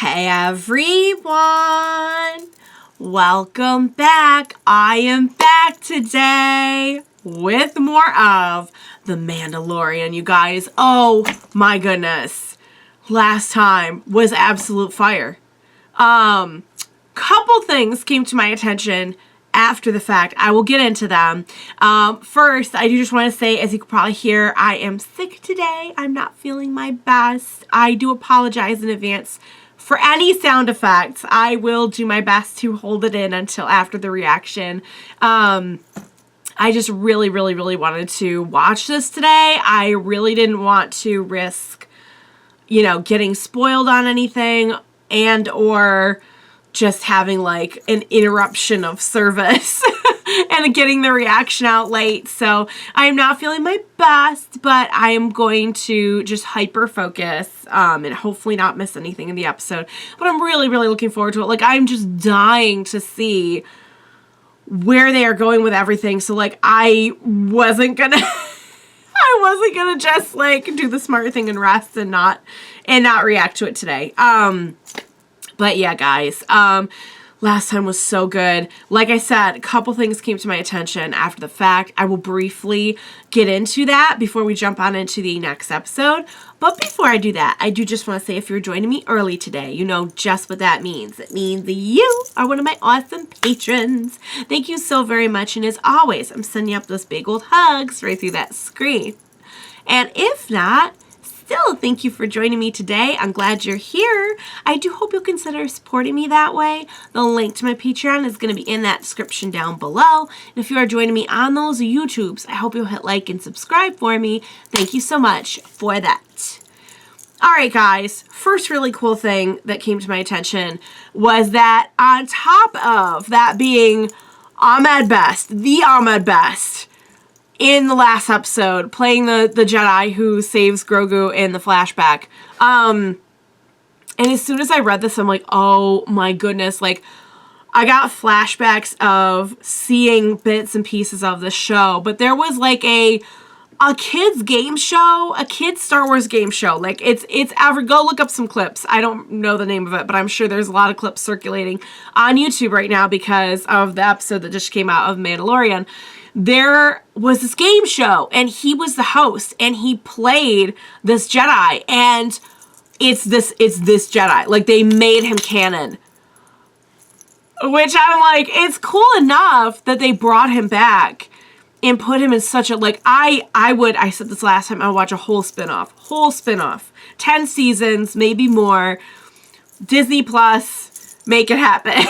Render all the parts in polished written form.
Hey everyone! Welcome back. I am back today with more of The Mandalorian, you guys. Oh my goodness. Last time was absolute fire. Couple things came to my attention after the fact. I will get into them. First, I do just want to say, as you can probably hear, I am sick today. I'm not feeling my best. I do apologize in advance for any sound effects. I will do my best to hold it in until after the reaction. I just really wanted to watch this today. I really didn't want to risk, getting spoiled on anything and or just having like an interruption of service and getting the reaction out late. So I'm not feeling my best, but I am going to just hyper focus and hopefully not miss anything in the episode. But I'm really looking forward to it. Like, I'm just dying to see where they are going with everything. So like, I wasn't gonna just like do the smart thing and rest and not react to it today. But yeah, guys, last time was so good. Like I said, a couple things came to my attention after the fact. I will briefly get into that before we jump on into the next episode. But before I do that, I do just want to say, if you're joining me early today, you know just what that means. It means that you are one of my awesome patrons. Thank you so very much. And as always, I'm sending up those big old hugs right through that screen. And if not, still, thank you for joining me today. I'm glad you're here. I do hope you'll consider supporting me that way. The link to my Patreon is going to be in that description down below. And if you are joining me on those YouTubes, I hope you'll hit like and subscribe for me. Thank you so much for that. All right, guys, first really cool thing that came to my attention was that on top of that being Ahmed Best, the Ahmed Best, in the last episode, playing the Jedi who saves Grogu in the flashback. And as soon as I read this, I'm like, oh my goodness. Like, I got flashbacks of seeing bits and pieces of the show. But there was like a kid's game show, a kid's Star Wars game show. Like, it's ever, go look up some clips. I don't know the name of it, but I'm sure there's a lot of clips circulating on YouTube right now because of the episode that just came out of Mandalorian. There was this game show, and he was the host, and he played this Jedi, and it's this Jedi. Like, they made him canon. Which I'm like, it's cool enough that they brought him back and put him in such a, like, I said this last time, I would watch a whole spin-off. 10 seasons, maybe more. Disney Plus, make it happen.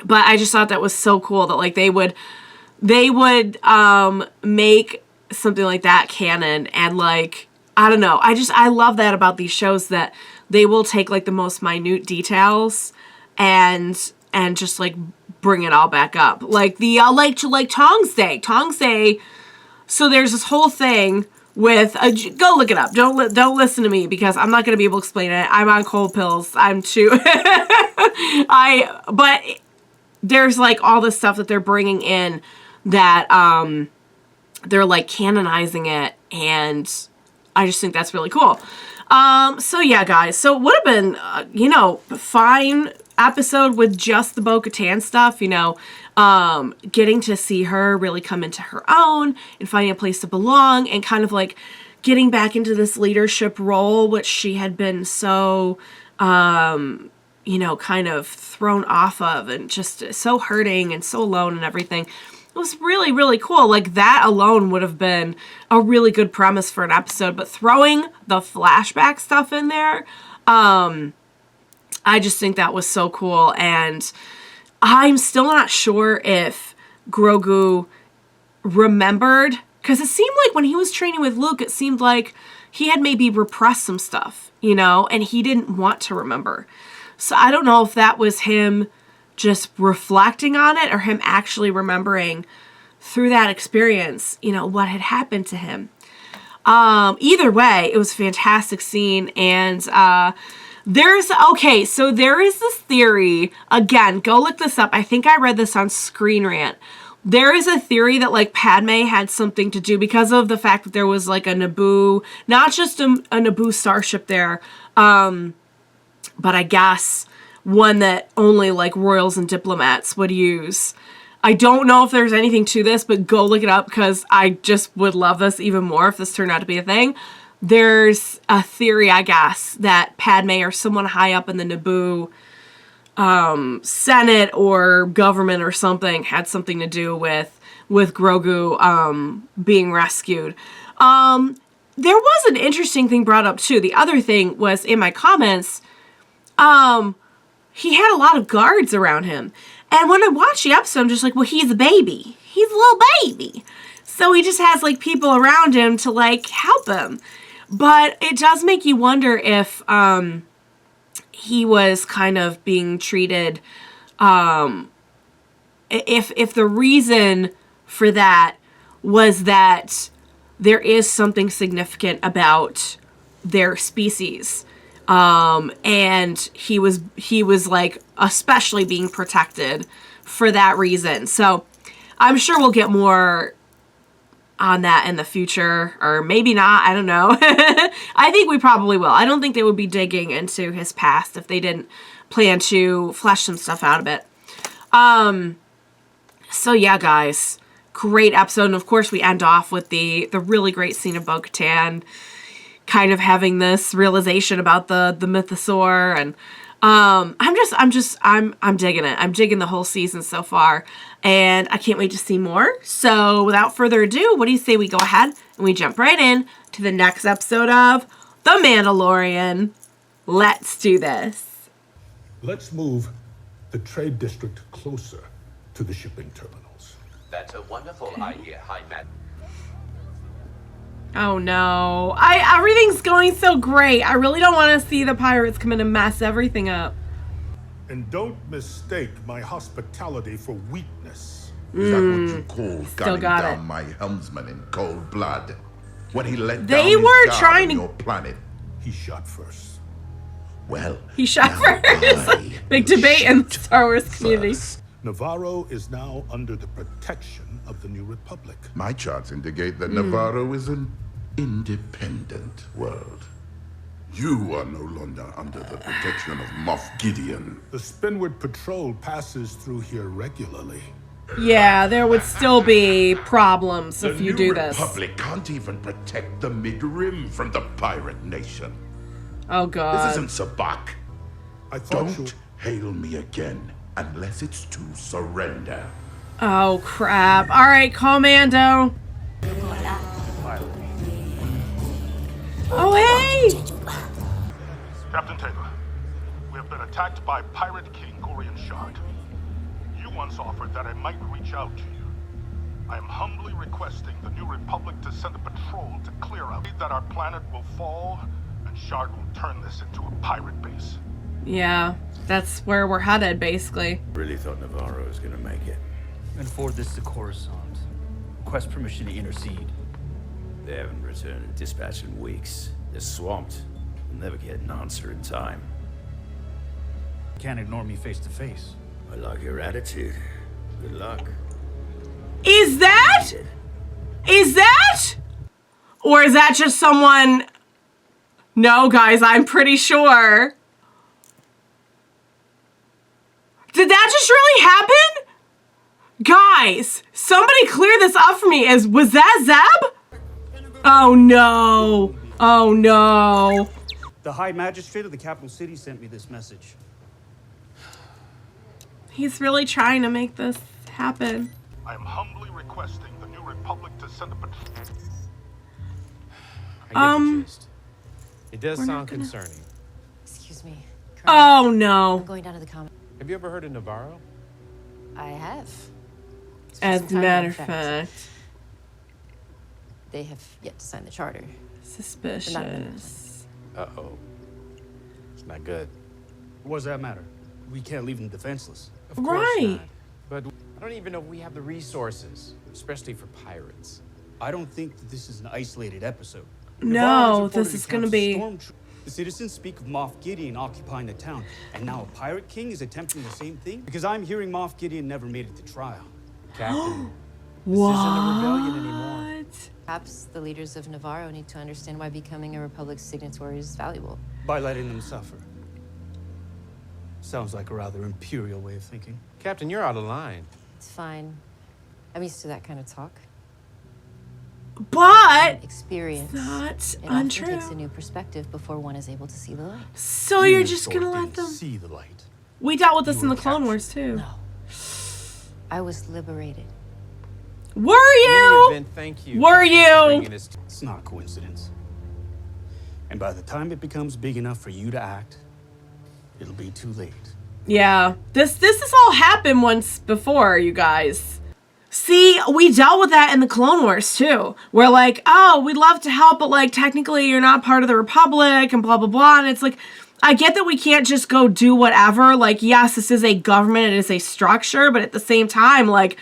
But I just thought that was so cool that like they would make something like that canon, and like, I don't know. I love that about these shows, that they will take like the most minute details and just like bring it all back up. Like the like Tong's Day. So there's this whole thing with go look it up. Don't listen to me because I'm not going to be able to explain it. I'm on cold pills. I'm too but there's like all this stuff that they're bringing in that they're like canonizing it, and I just think that's really cool. So yeah, guys, so it would have been fine episode with just the Bo-Katan stuff, getting to see her really come into her own and finding a place to belong, and kind of like getting back into this leadership role, which she had been so kind of thrown off of, and just so hurting and so alone and everything. It was really cool. Like, that alone would have been a really good premise for an episode, but throwing the flashback stuff in there, I just think that was so cool. And I'm still not sure if Grogu remembered, because it seemed like when he was training with Luke, it seemed like he had maybe repressed some stuff, and he didn't want to remember. So I don't know if that was him just reflecting on it or him actually remembering through that experience, what had happened to him. Either way, it was a fantastic scene. And there is this theory, again, go look this up. I think I read this on Screen Rant, there is a theory that like Padme had something to do because of the fact that there was like a Naboo, not just a Naboo starship there, but I guess one that only like royals and diplomats would use. I don't know if there's anything to this, but go look it up because I just would love this even more if this turned out to be a thing. There's a theory, I guess, that Padme or someone high up in the Naboo Senate or government or something had something to do with Grogu being rescued. There was an interesting thing brought up too. The other thing was in my comments, he had a lot of guards around him. And when I watched the episode, I'm just like, well, he's a baby. He's a little baby. So he just has like people around him to like help him. But it does make you wonder if he was kind of being treated, if the reason for that was that there is something significant about their species. And he was like especially being protected for that reason. So I'm sure we'll get more on that in the future, or maybe not. I don't know. I think we probably will. I don't think they would be digging into his past if they didn't plan to flesh some stuff out of it. So yeah, guys, great episode. And of course we end off with the really great scene of Bo-Katan kind of having this realization about the mythosaur, and I'm digging it. I'm digging the whole season so far, and I can't wait to see more. So without further ado, what do you say we go ahead and we jump right in to the next episode of The Mandalorian? Let's do this. Let's move the trade district closer to the shipping terminals. That's a wonderful idea, High Matt. Oh no. Everything's going so great. I really don't want to see the pirates come in and mess everything up. And don't mistake my hospitality for weakness. Is that what you call Still gunning got down it. my helmsman in cold blood? When he let They down his were guard trying on to- your planet. He shot first. Well, He shot now first. I Big will debate in the shoot Star Wars community. first. Navarro is now under the protection of the New Republic. My charts indicate that Navarro is an independent world. You are no longer under the protection of Moff Gideon. The Spinward Patrol passes through here regularly. Yeah, there would still be problems if The you New do this. Republic can't even protect the Mid-Rim from the pirate nation. Oh This god. isn't Sabak. I thought you... Don't hail me again unless it's to surrender. Oh crap. Alright, Commando. Oh hey! Captain Taylor, we have been attacked by Pirate King Gorian Shard. You once offered that I might reach out to you. I am humbly requesting the New Republic to send a patrol to clear out that our planet will fall and Shard will turn this into a pirate base. Yeah, that's where we're headed, basically. Really thought Navarro was gonna make it. And forward this to Coruscant. Request permission to intercede. They haven't returned a dispatch in weeks. They're swamped. They'll never get an answer in time. Can't ignore me face to face. I like your attitude. Good luck. Is that? Is that? Or is that just someone... No, guys, I'm pretty sure. Did that just really happen? Guys, somebody clear this up for me. Was that Zeb? Oh no. Oh no. The High Magistrate of the capital city sent me this message. He's really trying to make this happen. I am humbly requesting the New Republic to send a patrol. I get the gist. It does we're not sound gonna- concerning. Excuse me. Colonel, Oh I'm no. going down to the common. Have you ever heard of Navarro? I have. As a Some time, matter in of fact, They have yet to sign the charter. suspicious. Uh-oh. It's not good. What does that matter? We can't leave them defenseless. Of course Right. not. But I don't even know if we have the resources, especially for pirates. I don't think that this is an isolated episode. No, Navarro's this reported is gonna accounts of be- storm The citizens speak of Moff Gideon occupying the town, and now a pirate king is attempting the same thing? Because I'm hearing Moff Gideon never made it to trial. Captain, this What? isn't a rebellion anymore. Perhaps the leaders of Navarro need to understand why becoming a Republic signatory is valuable. By letting them suffer. Sounds like a rather imperial way of thinking. Captain, you're out of line. It's fine. I'm used to that kind of talk. But Experience. not It often untrue. takes a new perspective before one is able to see the light. So you're You just sort gonna of let didn't them? see the light. We dealt with this You in were the Clone captured. Wars too. No. I was liberated. Were In any you? event, thank you. Were Captain, for you? bringing us It's not a coincidence. And by the time it becomes big enough for you to act, it'll be too late. Yeah. This has all happened once before, you guys. See, we dealt with that in the Clone Wars too. We're like, oh, we'd love to help, but like technically you're not part of the Republic and blah blah blah. And it's like, I get that we can't just go do whatever. Like, yes, this is a government, it is a structure, but at the same time, like,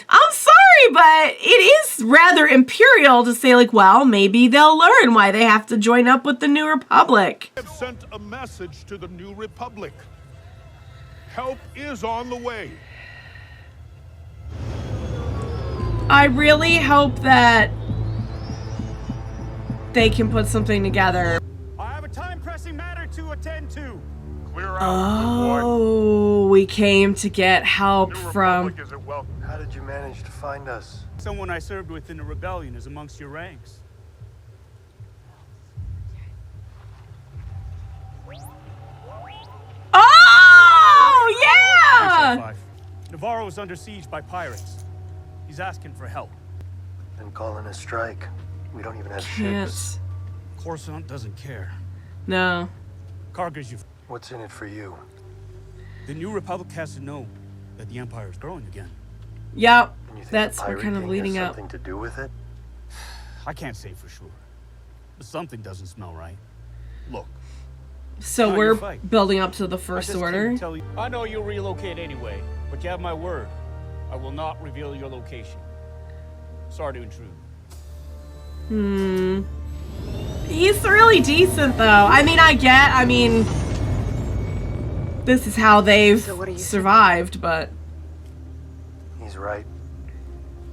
I'm sorry, but it is rather imperial to say, like, well, maybe they'll learn why they have to join up with the New Republic. I have sent a message to the New Republic. Help is on the way. I really hope that they can put something together. I have a time-pressing matter to attend to. Clear out, good boy. Oh, we came to get help New from... Republic isn't welcome. How did you manage to find us? Someone I served with in the rebellion is amongst your ranks. Oh, yeah! 375. Navarro is under siege by pirates. He's asking for help. Then call in a strike. We don't even have ships. Can't. Coruscant doesn't care. No. Karga's you. What's in it for you? The New Republic has to know that the Empire is growing again. Yep. And you think That's the we're pirate kind of king leading has up. something to do with it? I can't say for sure, but something doesn't smell right. Look, So Not we're your fight. building up to the I First just Order. can't tell you. I know you'll relocate anyway, but you have my word. I will not reveal your location. Sorry to intrude. He's really decent, though. I mean, this is how they've So what are you survived, but... He's right.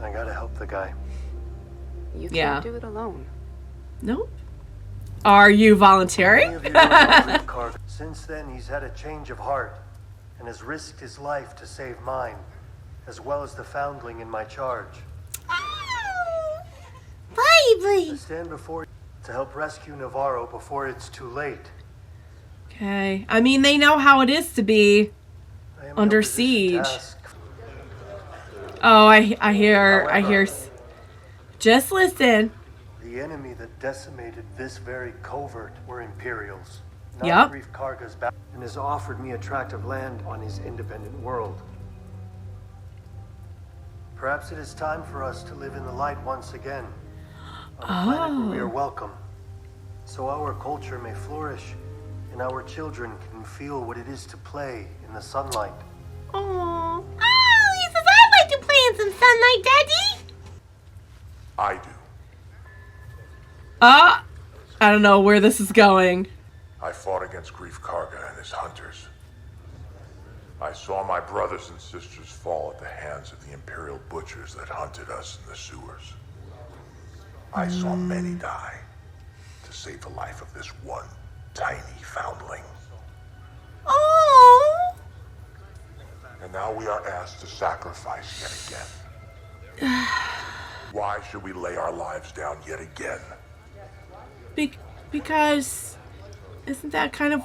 I gotta help the guy. You Yeah. can't do it alone. Nope. Are you Many volunteering? of you know Grief Karga. Since then, he's had a change of heart and has risked his life to save mine, as well as the foundling in my charge. I stand before you to help rescue Navarro before it's too late. Okay. I mean, they know how it is to be I am in under no position to siege. ask. Oh, I hear. However- Just listen. The enemy that decimated this very covert were Imperials. Not Yup. Grief Karga's back, and has offered me a tract of land on his independent world. Perhaps it is time for us to live in the light once again, on a planet where we are welcome, so our culture may flourish and our children can feel what it is to play in the sunlight. Oh, he says I'd like to play in some sunlight, Daddy. I do. I don't know where this is going. I fought against Grief Karga and his hunters. I saw my brothers and sisters fall at the hands of the Imperial butchers that hunted us in the sewers. I saw many die to save the life of this one tiny foundling. Oh. And now we are asked to sacrifice yet again. Why should we lay our lives down yet again? Because isn't that kind of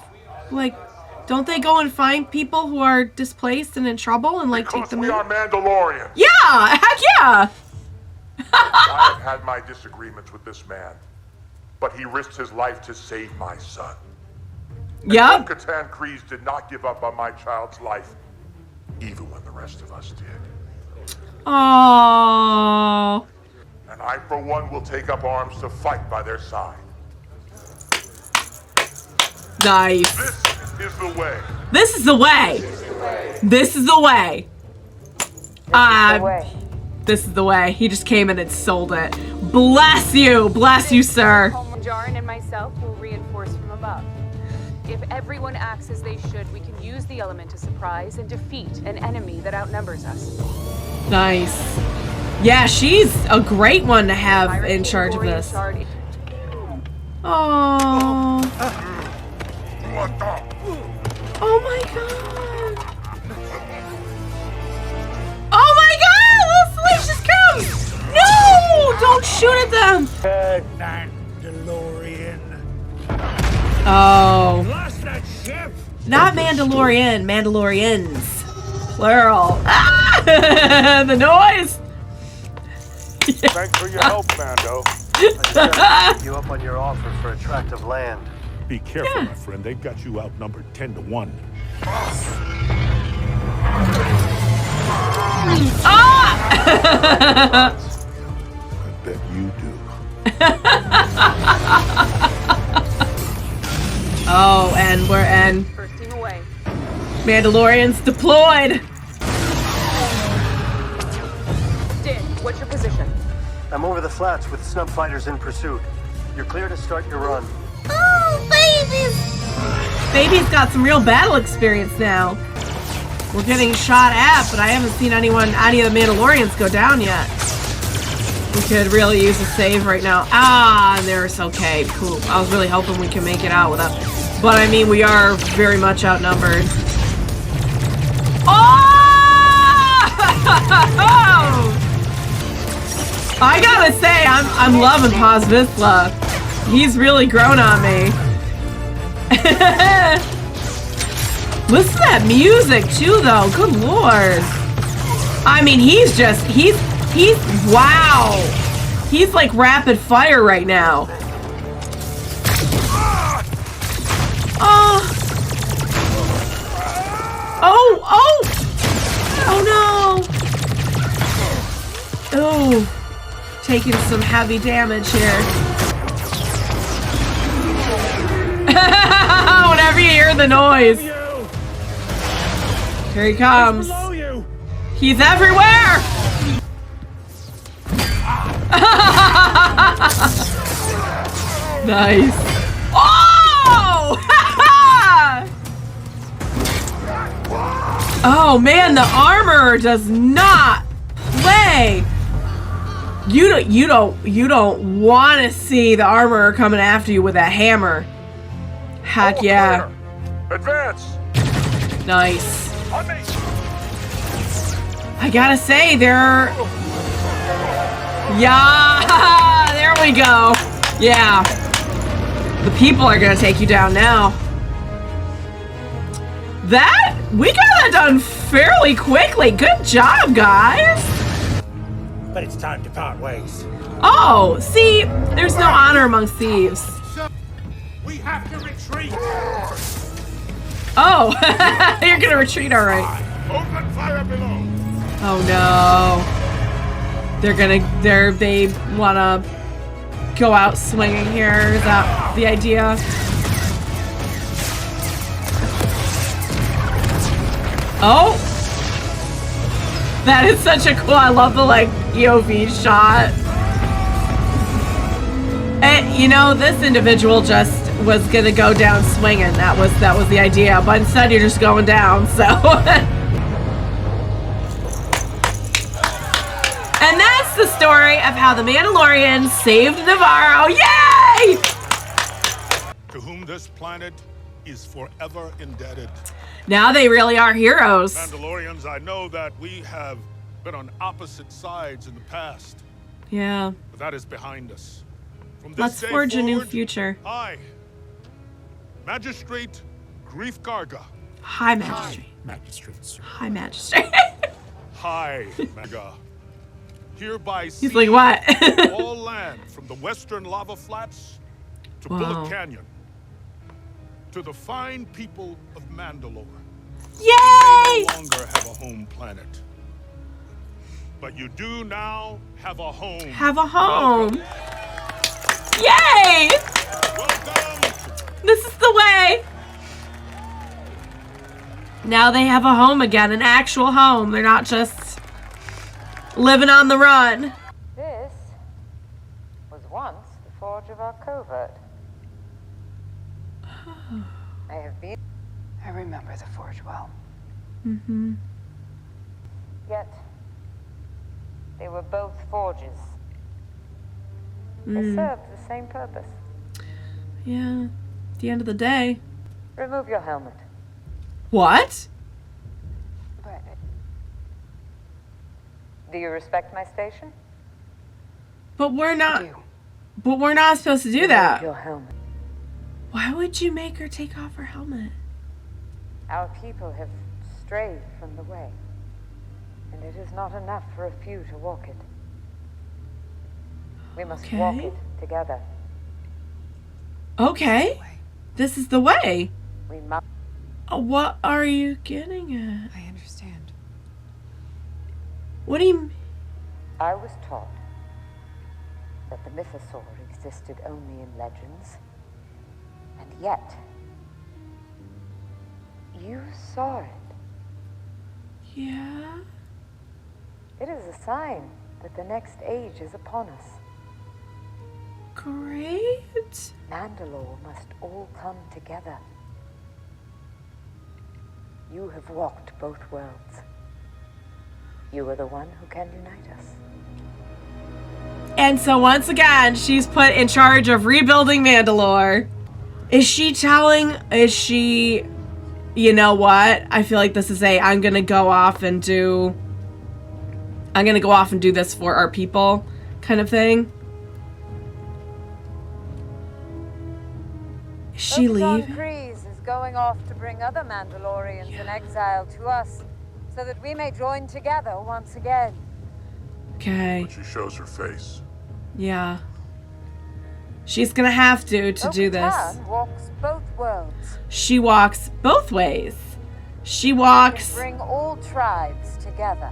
like, don't they go and find people who are displaced and in trouble and like take Because them we in? are Mandalorians. Yeah, heck yeah. I have had my disagreements with this man, but he risked his life to save my son. Yep. Katan Kryze did not give up on my child's life, even when the rest of us did. Oh. And I, for one, will take up arms to fight by their side. Nice. This is the way. This is the way. This is the way. This is the way. He just came in and sold it. Bless you, sir. Jarin and myself will reinforce from above. If everyone acts as they should, we can use the element to surprise and defeat an enemy that outnumbers us. Nice. Yeah, she's a great one to have in charge of this. Oh. Oh my god. Oh my god! Little Salacious comes! No! Don't shoot at them! Mandalorian. Oh. Lost that ship. Not Mandalorian, Mandalorians. Plural. Ah! The noise! Thanks for your help, Mando. I just gotta take you up on your offer for a tract of land. Be careful, my friend. They've got you outnumbered 10-1. Ah! I bet you do. Oh, and we're in. First team away. Mandalorians deployed. Din, what's your position? I'm over the flats with snub fighters in pursuit. You're clear to start your run. Oh, babies! Baby's got some real battle experience now. We're getting shot at, but I haven't seen any of the Mandalorians go down yet. We could really use a save right now. Ah, there's okay. Cool. I was really hoping we can make it out with that. But I mean, we are very much outnumbered. Oh! I gotta say, I'm loving Paz Vizsla. He's really grown on me. Listen to that music too, though. Good lord. I mean, he's wow. He's like rapid fire right now. Oh. Oh no. Oh. Taking some heavy damage here. Whenever you hear the noise. Here he comes. He's everywhere! Nice. Oh! Oh man, the armor does not play. You don't want to see the armorer coming after you with that hammer. Heck yeah. Advance. Nice. I gotta say, they're... Yeah, there we go. Yeah. The people are gonna take you down now. We got that done fairly quickly. Good job, guys. But it's time to part ways. Oh, see, there's no honor among thieves. We have to retreat. Oh, you're gonna retreat, all right. Open fire below. Oh no. They wanna go out swinging here. Is that the idea? Oh! That is such a cool, I love the like EOV shot. And you know, this individual just was gonna go down swinging. That was the idea, but instead you're just going down, so. And that's the story of how the Mandalorians saved Navarro. Yay! To whom this planet is forever indebted. Now they really are heroes. Mandalorians, I know that we have been on opposite sides in the past. Yeah. But that is behind us. From this Let's day forge a new forward, future. I, Magistrate Grief Karga. Hi, Magistrate. Magistrates. Hi, Magistrate. Hi, Mega. Hereby He's cede like, what? all land from the western lava flats to Wow. Bullet Canyon to the fine people of Mandalore. Yay! You no longer have a home planet. But you do now have a home. Have a home. Welcome. Yay! Welcome. This is the way. Now they have a home again, an actual home. They're not just living on the run. This was once the forge of our covert. I have been. I remember the Forge well. Mm-hmm. Yet, they were both forges. They served the same purpose. Yeah. At the end of the day. Remove your helmet. What? But, do you respect my station? But we're not. But we're not supposed to do that. Remove your helmet. Why would you make her take off her helmet? Our people have strayed from the way, and it is not enough for a few to walk it. We must walk it together. Okay. This is the way. We must. What are you getting at? I understand. What do you mean? I was taught that the mythosaur existed only in legends, and yet you saw it. Yeah. It is a sign that the next age is upon us. Great. Mandalore must all come together. You have walked both worlds. You are the one who can unite us. And so once again, she's put in charge of rebuilding Mandalore. Is she, you know what? I feel like this is I'm gonna go off and do this for our people kind of thing. Is she leaving? Kryze is going off to bring other Mandalorians in exile to us, so that we may join together once again. Okay. But she shows her face. Yeah. She's gonna have to do this. Katan walks both worlds. She walks both ways. She walks Bring all tribes together.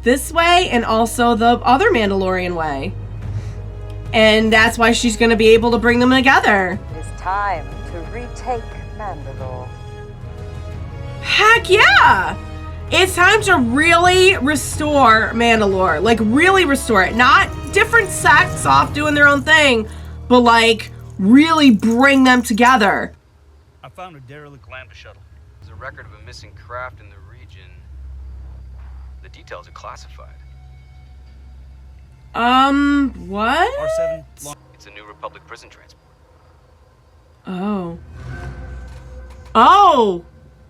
this way and also the other Mandalorian way. And that's why she's gonna be able to bring them together. It is time to retake Mandalore. Heck yeah! It's time to really restore Mandalore. Like, really restore it. Not different sects off doing their own thing, but, like, really bring them together. I found a derelict lambda shuttle. There's a record of a missing craft in the region. The details are classified. What? R7. It's a New Republic prison transport. Oh. Oh!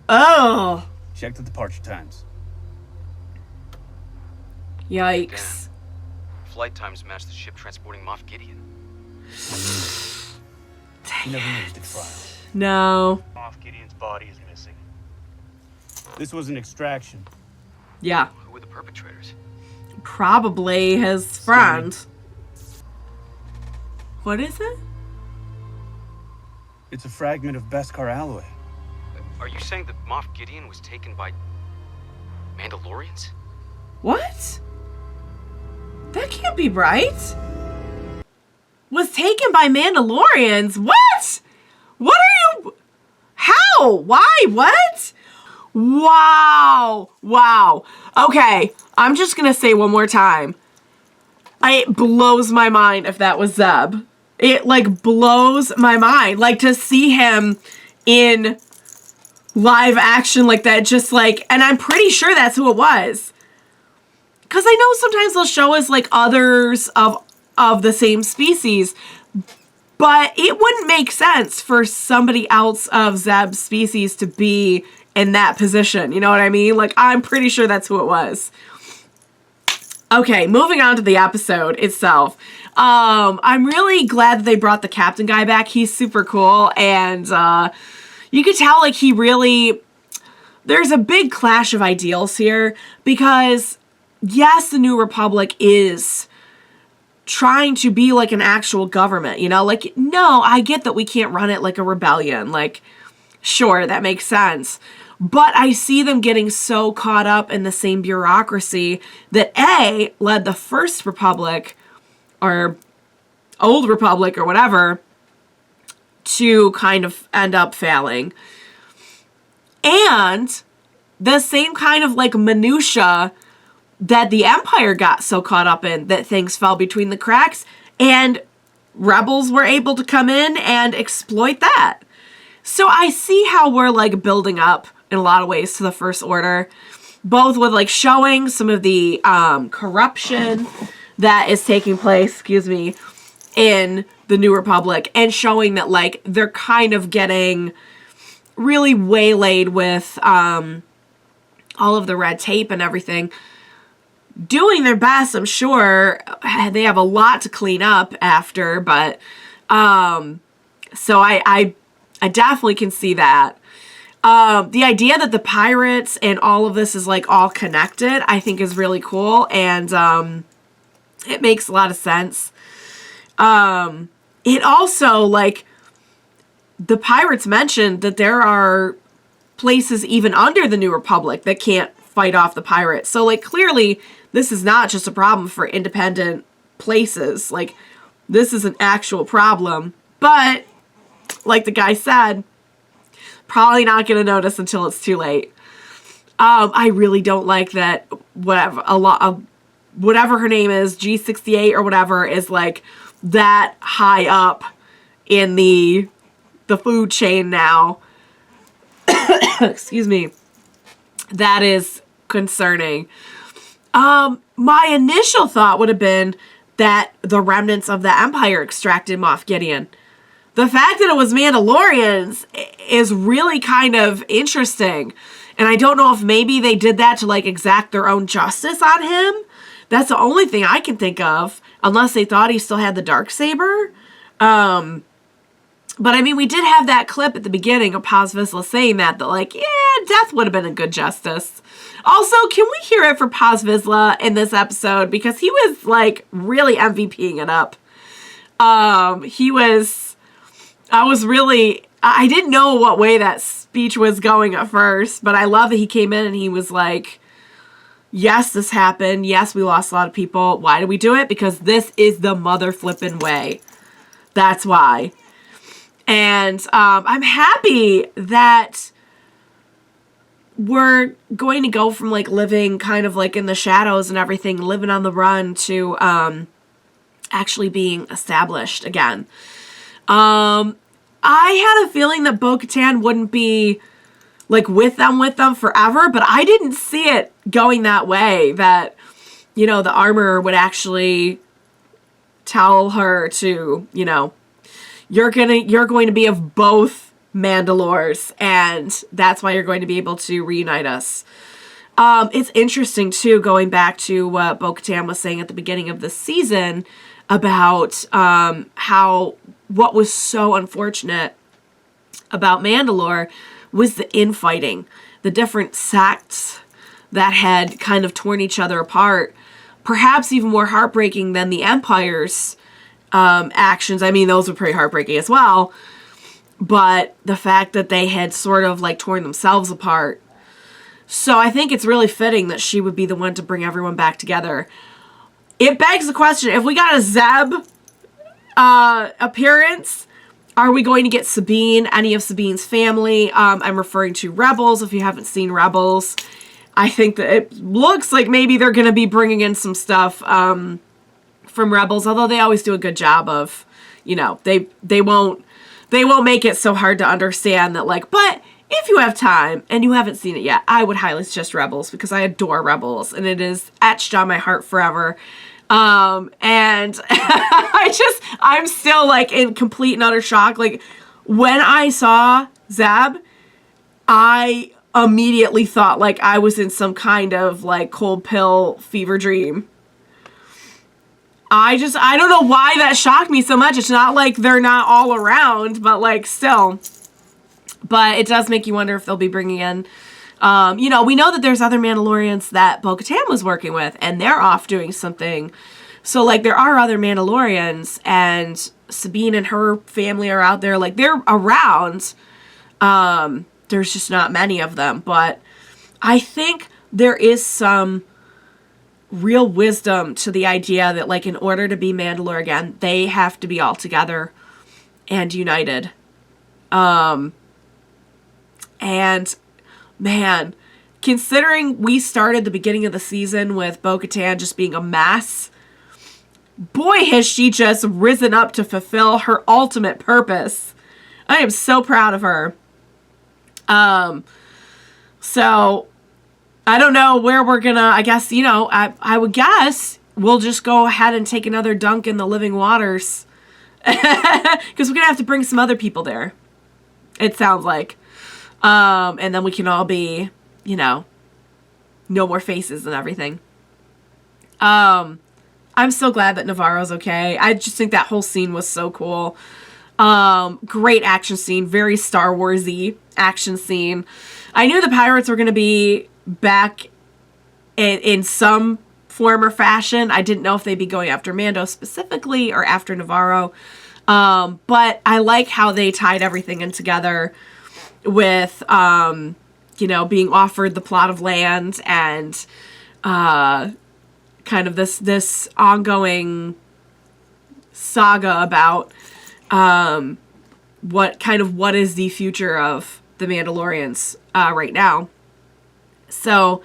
Oh! Check the departure times. Yikes. Flight times match the ship transporting Moff Gideon. You never used it, Friar. No. Moff Gideon's body is missing. This was an extraction. Yeah. Who were the perpetrators? Probably his friend. What is it? It's a fragment of Beskar alloy. Are you saying that Moff Gideon was taken by Mandalorians? What? That can't be right. Was taken by Mandalorians? What? What are you? How? Why? What? Wow. Wow. Okay, I'm just gonna say one more time. It blows my mind if that was Zeb. It, like, blows my mind. Like, to see him in live action like that, just like, and I'm pretty sure that's who it was. Because I know sometimes they'll show us, like, others of the same species, but it wouldn't make sense for somebody else of Zeb's species to be in that position. You know what I mean? Like, I'm pretty sure that's who it was. Okay, moving on to the episode itself. I'm really glad that they brought the captain guy back. He's super cool, and you could tell, like, there's a big clash of ideals here, because yes, the New Republic is trying to be like an actual government, you know? Like, no, I get that we can't run it like a rebellion. Like, sure, that makes sense. But I see them getting so caught up in the same bureaucracy that A, led the First Republic, or Old Republic, or whatever, to kind of end up failing. And the same kind of, like, minutia that the Empire got so caught up in that things fell between the cracks, and rebels were able to come in and exploit that. So I see how we're like building up in a lot of ways to the First Order, both with like showing some of the corruption that is taking place, in the New Republic, and showing that like they're kind of getting really waylaid with all of the red tape and everything. Doing their best, I'm sure. They have a lot to clean up after, but so I definitely can see that. The idea that the pirates and all of this is like all connected, I think is really cool, and it makes a lot of sense. It also, like, the pirates mentioned that there are places even under the New Republic that can't fight off the pirates. So, like, clearly this is not just a problem for independent places. Like, this is an actual problem. But, like the guy said, probably not going to notice until it's too late. I really don't like that whatever her name is, G68 or whatever, is like that high up in the food chain now. Excuse me. That is concerning. My initial thought would have been that the remnants of the Empire extracted Moff Gideon. The fact that it was Mandalorians is really kind of interesting. And I don't know if maybe they did that to like exact their own justice on him. That's the only thing I can think of, unless they thought he still had the Darksaber. But I mean, we did have that clip at the beginning of Paz Vizsla saying that like, yeah, death would have been a good justice. Also, can we hear it for Paz Vizsla in this episode? Because he was like really MVPing it up. I didn't know what way that speech was going at first, but I love that he came in and he was like, yes, this happened. Yes, we lost a lot of people. Why did we do it? Because this is the mother flippin' way. That's why. And I'm happy that we're going to go from like living kind of like in the shadows and everything, living on the run, to actually being established again. I had a feeling that Bo-Katan wouldn't be like with them forever, but I didn't see it going that way, that, you know, the armorer would actually tell her to, you know, you're going to be of both Mandalores, and that's why you're going to be able to reunite us. It's interesting too, going back to what Bo-Katan was saying at the beginning of the season about how what was so unfortunate about Mandalore was the infighting, the different sects that had kind of torn each other apart, perhaps even more heartbreaking than the Empire's actions. I mean, those were pretty heartbreaking as well, but the fact that they had sort of like torn themselves apart. So I think it's really fitting that she would be the one to bring everyone back together. It begs the question, if we got a Zeb appearance, are we going to get Sabine, any of Sabine's family? I'm referring to Rebels. If you haven't seen Rebels, I think that it looks like maybe they're going to be bringing in some stuff from Rebels, although they always do a good job of, you know, they won't make it so hard to understand that, like, but if you have time and you haven't seen it yet, I would highly suggest Rebels, because I adore Rebels and it is etched on my heart forever. And I'm still like in complete and utter shock. Like, when I saw Zeb, I immediately thought like I was in some kind of like cold pill fever dream. I don't know why that shocked me so much. It's not like they're not all around, but like still. But it does make you wonder if they'll be bringing in, you know, we know that there's other Mandalorians that Bo-Katan was working with, and they're off doing something. So like there are other Mandalorians, and Sabine and her family are out there. Like, they're around. There's just not many of them. But I think there is some real wisdom to the idea that, like, in order to be Mandalore again, they have to be all together and united. And man, considering we started the beginning of the season with Bo-Katan just being a mess, boy, has she just risen up to fulfill her ultimate purpose I am so proud of her. So I don't know where we're gonna, I guess, you know, I would guess we'll just go ahead and take another dunk in the living waters. Because we're gonna have to bring some other people there. It sounds like. And then we can all be, you know, no more faces and everything. I'm so glad that Navarro's okay. I just think that whole scene was so cool. Great action scene. Very Star Wars-y action scene. I knew the pirates were going to be back in some form or fashion. I didn't know if they'd be going after Mando specifically or after Navarro. But I like how they tied everything in together with, you know, being offered the plot of land and kind of this ongoing saga about what is the future of the Mandalorians right now. So,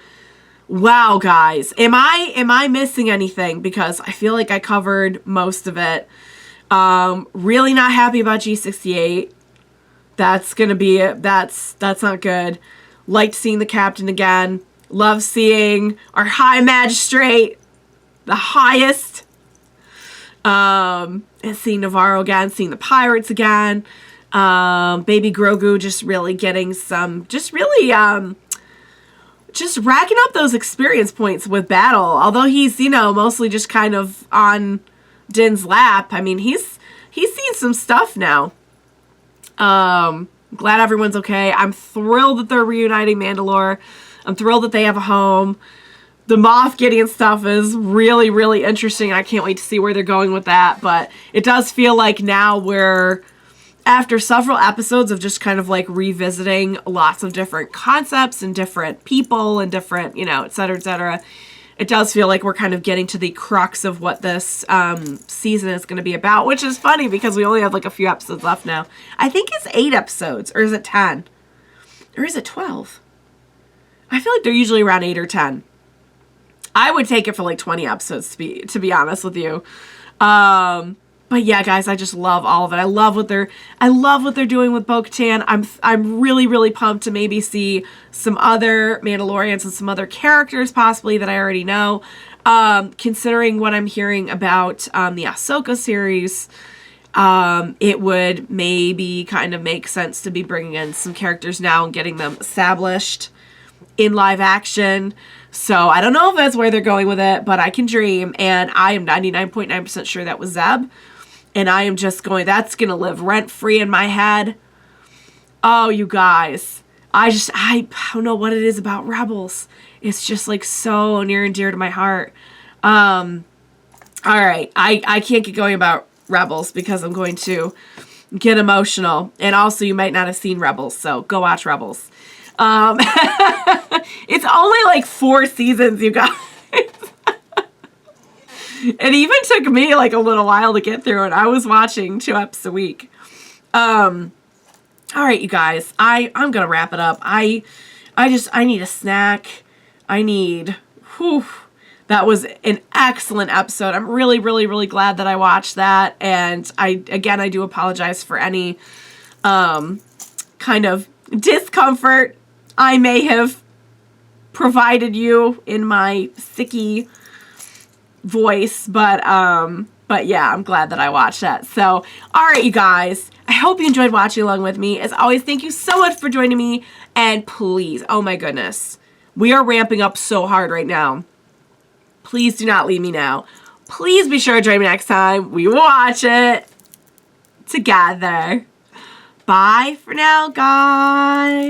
wow, guys, am I missing anything? Because I feel like I covered most of it. Really not happy about G68. That's gonna be it. That's not good. Liked seeing the captain again. Love seeing our High Magistrate, the highest. And seeing Navarro again, seeing the pirates again. Baby Grogu just really getting some, just racking up those experience points with battle. Although he's, you know, mostly just kind of on Din's lap. I mean, he's seen some stuff now. Glad everyone's okay. I'm thrilled that they're reuniting Mandalore. I'm thrilled that they have a home. The Moff Gideon stuff is really, really interesting. I can't wait to see where they're going with that. But it does feel like now we're, after several episodes of just kind of like revisiting lots of different concepts and different people and different, you know, et cetera, it does feel like we're kind of getting to the crux of what this season is going to be about, which is funny because we only have like a few episodes left now. I think it's 8 episodes, or is it 10? Or is it 12? I feel like they're usually around 8 or 10. I would take it for like 20 episodes to be honest with you. But yeah, guys, I just love all of it. I love what they're doing with Bo-Katan. I'm really, really pumped to maybe see some other Mandalorians and some other characters possibly that I already know. Considering what I'm hearing about the Ahsoka series, it would maybe kind of make sense to be bringing in some characters now and getting them established in live action. So I don't know if that's where they're going with it, but I can dream. And I am 99.9% sure that was Zeb. And I am just going, that's going to live rent-free in my head. Oh, you guys. I don't know what it is about Rebels. It's just like so near and dear to my heart. All right. I can't get going about Rebels because I'm going to get emotional. And also, you might not have seen Rebels, so go watch Rebels. It's only like 4 seasons, you guys. It even took me like a little while to get through it. I was watching 2 episodes a week. All right, you guys. I'm gonna wrap it up. I need a snack. That was an excellent episode. I'm really, really, really glad that I watched that. And I do apologize for any kind of discomfort I may have provided you in my sicky voice, but yeah, I'm glad that I watched that. So, all right, you guys, I hope you enjoyed watching along with me. As always, thank you so much for joining me, and please, oh my goodness, we are ramping up so hard right now. Please do not leave me now. Please be sure to join me next time we watch it together. Bye for now, guys.